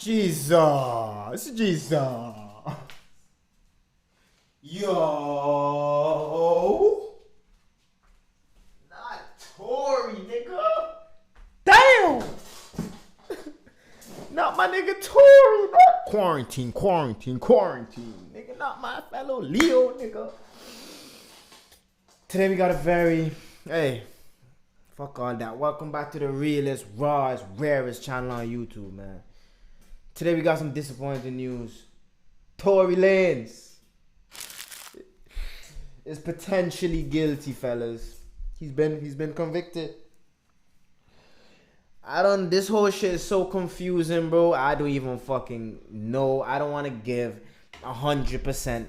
Jesus, Jesus. Yo. Not Tory, nigga. Damn. Not my nigga Tory, bro. Quarantine. Nigga, not my fellow Leo, nigga. Today we got a very, fuck all that. Welcome back to the realest, rawest, rarest channel on YouTube, man. Today we got some disappointing news. Tory Lanez is potentially guilty, fellas. He's been convicted. This whole shit is so confusing, bro. I don't even fucking know. I don't want to give 100%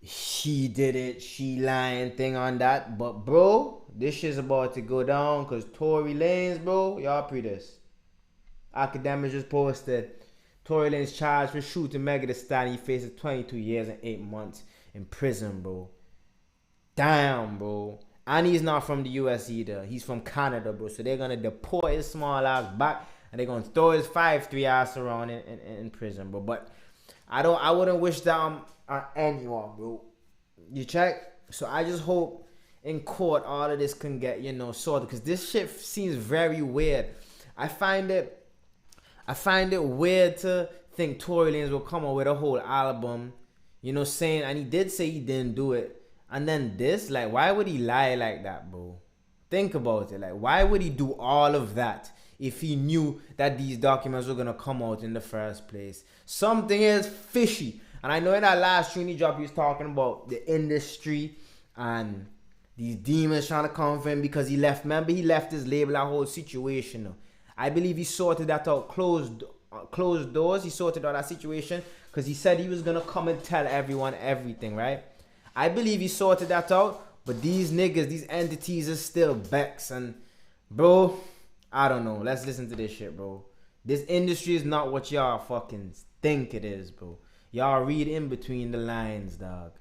she did it, she lying thing on that. But bro, this shit's about to go down because Tory Lanez, bro, y'all pre this. Academics just posted Tory Lanez charged for shooting Megan Thee Stallion. He faces 22 years and 8 months in prison, bro. Damn, bro. And he's not from the US either. He's from Canada, bro. So they're gonna deport his small ass back and they're gonna throw his 5'3" ass around in prison, bro. But I wouldn't wish that on anyone, bro. You check? So I just hope in court all of this can get, sorted. Because this shit seems very weird. I find it weird to think Tory Lanez will come out with a whole album, saying, and he did say he didn't do it. And then this, like, why would he lie like that, bro? Think about it. Like, why would he do all of that if he knew that these documents were going to come out in the first place? Something is fishy. And I know in that last Trini drop, he was talking about the industry and these demons trying to come for him because he left. Remember, he left his label, that whole situation. I believe he sorted that out, closed doors. He sorted out that situation because he said he was going to come and tell everyone everything, right? I believe he sorted that out, but these niggas, these entities are still Becks. And, bro, I don't know. Let's listen to this shit, bro. This industry is not what y'all fucking think it is, bro. Y'all read in between the lines, dog.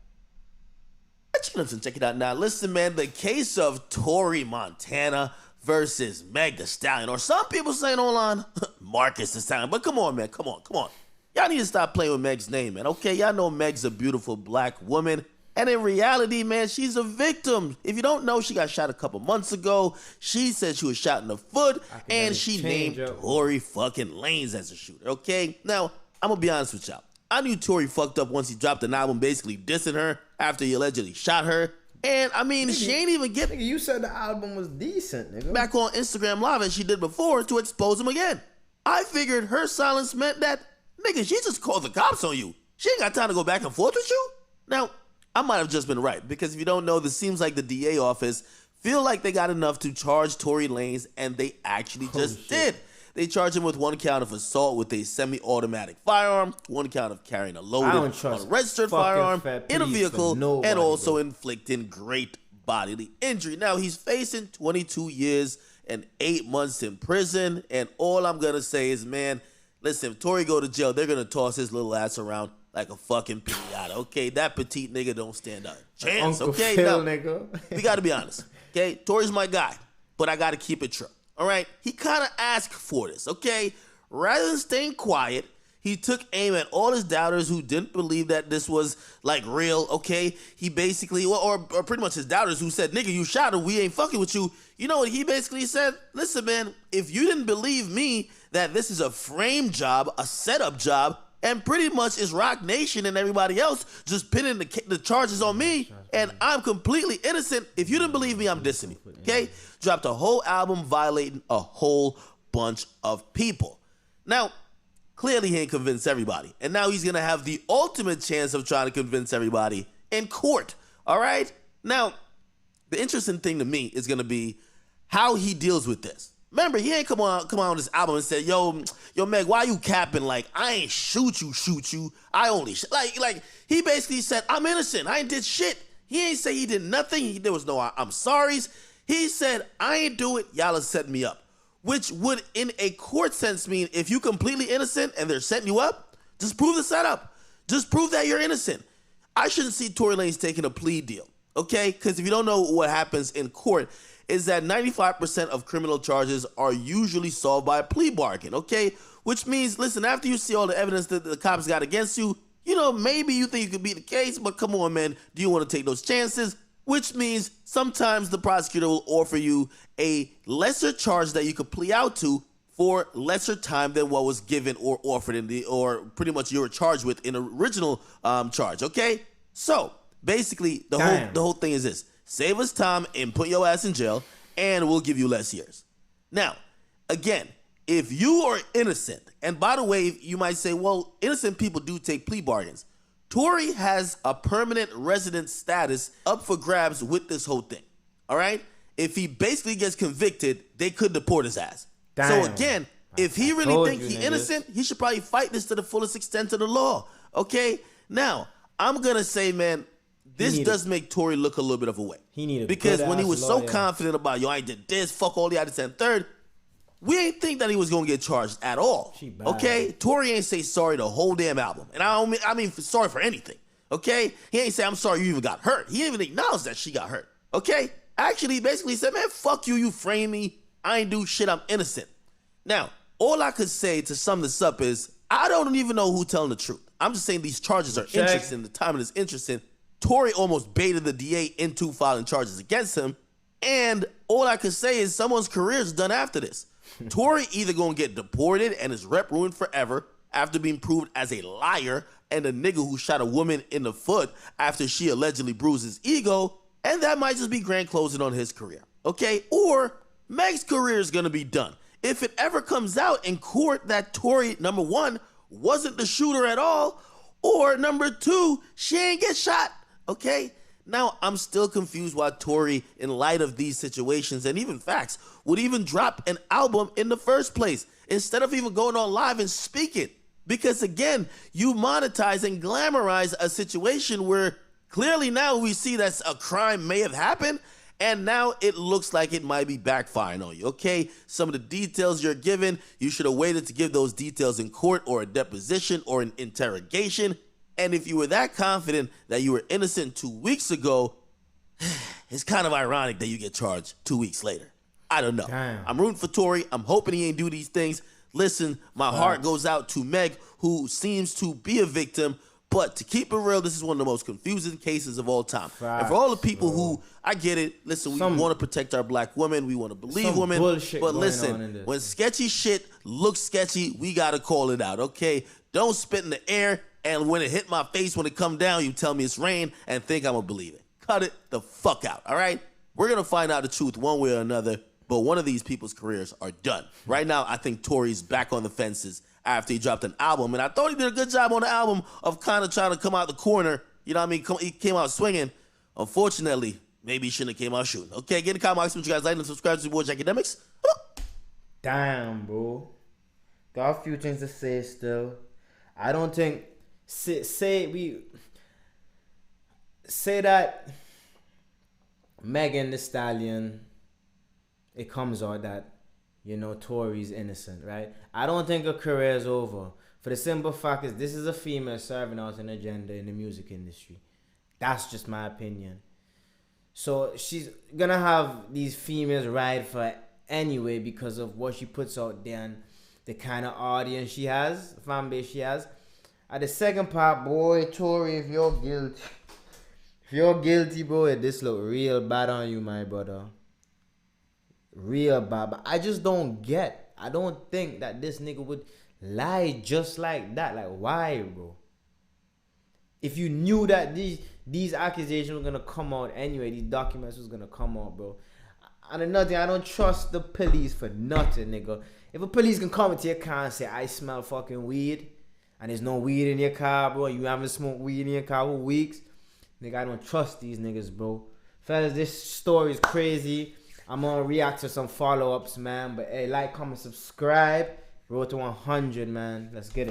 Listen, check it out now. Listen, man, the case of Tory Montana versus Meg Thee Stallion, or some people saying online, Marcus the Stallion. But come on, man, come on. Y'all need to stop playing with Meg's name, man, okay? Y'all know Meg's a beautiful black woman. And in reality, man, she's a victim. If you don't know, she got shot a couple months ago. She said she was shot in the foot, and she named Tory fucking Lanez as a shooter, okay? Now, I'm gonna be honest with y'all. I knew Tory fucked up once he dropped an album basically dissing her after he allegedly shot her. And, I mean, she ain't even get... Nigga, you said the album was decent, nigga. Back on Instagram Live as she did before to expose him again. I figured her silence meant that, nigga, she just called the cops on you. She ain't got time to go back and forth with you. Now, I might have just been right, because if you don't know, this seems like the DA office feel like they got enough to charge Tory Lanez, and they actually just did. They charged him with 1 count of assault with a semi-automatic firearm, 1 count of carrying a loaded, unregistered firearm in a vehicle, and also inflicting great bodily injury. Now, he's facing 22 years and 8 months in prison, and all I'm going to say is, man, listen, if Tory go to jail, they're going to toss his little ass around like a fucking pinata, okay? That petite nigga don't stand a chance, Uncle okay? Phil, now, nigga. we got to be honest, okay? Tory's my guy, but I got to keep it true, all right? He kind of asked for this, okay? Rather than staying quiet, he took aim at all his doubters who didn't believe that this was, like, real, okay? He basically, or pretty much his doubters who said, nigga, you shot her, we ain't fucking with you. You know what he basically said? Listen, man, if you didn't believe me that this is a frame job, a setup job, and pretty much is Rock Nation and everybody else just pinning the charges on me, and I'm completely innocent. If you didn't believe me, I'm dissing you, okay? Dropped a whole album violating a whole bunch of people. Now, clearly he ain't convinced everybody, and now he's gonna have the ultimate chance of trying to convince everybody in court, all right? Now, the interesting thing to me is gonna be how he deals with this. Remember, he ain't come on this album and said, yo, Meg, why you capping? Like, I ain't shoot you. I only, like, he basically said, I'm innocent. I ain't did shit. He ain't say he did nothing. There was no I'm sorries. He said, I ain't do it. Y'all are setting me up. Which would, in a court sense, mean if you completely innocent and they're setting you up, just prove the setup. Just prove that you're innocent. I shouldn't see Tory Lanez taking a plea deal, okay? Because if you don't know what happens in court, is that 95% of criminal charges are usually solved by a plea bargain, okay? Which means, listen, after you see all the evidence that the cops got against you, you know, maybe you think you could beat the case, but come on, man, do you want to take those chances? Which means sometimes the prosecutor will offer you a lesser charge that you could plea out to for lesser time than what was given or offered or pretty much you were charged with in the original charge, okay? So basically, the whole thing is this: save us time and put your ass in jail, and we'll give you less years. Now, again, if you are innocent, and by the way, you might say, well, innocent people do take plea bargains. Tory has a permanent resident status up for grabs with this whole thing, all right? If he basically gets convicted, they could deport his ass. Damn. So again, if he really thinks he's innocent, he should probably fight this to the fullest extent of the law, okay? Now, I'm going to say, man, this does make Tory look a little bit of a way. Because when he was so confident about, yo, I did this, fuck all the others, and third, we ain't think that he was going to get charged at all, okay? Tory ain't say sorry the whole damn album. And I mean sorry for anything, okay? He ain't say, I'm sorry you even got hurt. He didn't even acknowledge that she got hurt, okay? Actually, he basically said, man, fuck you, you framed me. I ain't do shit, I'm innocent. Now, all I could say to sum this up is, I don't even know who's telling the truth. I'm just saying these charges are interesting. The timing is interesting. Tory almost baited the DA into filing charges against him. And all I could say is someone's career is done after this. Tory either gonna get deported and his rep ruined forever after being proved as a liar and a nigga who shot a woman in the foot after she allegedly bruised his ego, and that might just be grand closing on his career, okay? Or Meg's career is gonna be done. If it ever comes out in court that Tory, number one, wasn't the shooter at all, or number two, she ain't get shot, okay? Now, I'm still confused why Tory, in light of these situations and even facts, would even drop an album in the first place instead of even going on live and speaking. Because again, you monetize and glamorize a situation where clearly now we see that a crime may have happened, and now it looks like it might be backfiring on you, okay? Some of the details you're given, you should have waited to give those details in court or a deposition or an interrogation. And if you were that confident that you were innocent 2 weeks ago, it's kind of ironic that you get charged 2 weeks later. I don't know. Damn. I'm rooting for Tory. I'm hoping he ain't do these things. Listen, my heart goes out to Meg, who seems to be a victim. But to keep it real, this is one of the most confusing cases of all time. And for all the people who, I get it, listen, we want to protect our black women. We want to believe women. But listen, when sketchy shit looks sketchy, we got to call it out, okay? Don't spit in the air, and when it hit my face, when it come down, you tell me it's rain and think I'm going to believe it. Cut it the fuck out, all right? We're going to find out the truth one way or another, but one of these people's careers are done. Right now, I think Tory's back on the fences after he dropped an album, and I thought he did a good job on the album of kind of trying to come out the corner. You know what I mean? He came out swinging. Unfortunately, maybe he shouldn't have came out shooting. Okay, get in the comments what you guys like and subscribe to the boy Academics. Damn, bro. Got a few things to say still. I don't think say that Megan Thee Stallion, it comes out that, you know, Tory's innocent, right? I don't think her career is over. For the simple fact is, this is a female serving out an agenda in the music industry. That's just my opinion. So she's gonna have these females ride for her anyway because of what she puts out there and the kind of audience she has, fan base she has. At the second part, boy, Tory, if you're guilty, bro, this look real bad on you, my brother. Real bad. But I just don't I don't think that this nigga would lie just like that. Like, why, bro? If you knew that these accusations were gonna come out anyway, these documents was gonna come out, bro. And another thing, I don't trust the police for nothing, nigga. If a police can come into your car and say, I smell fucking weed, and there's no weed in your car, bro, you haven't smoked weed in your car for weeks, nigga, I don't trust these niggas, bro. Fellas, this story is crazy. I'm gonna react to some follow-ups, man. But hey, like, comment, subscribe. Road to 100, man. Let's get it.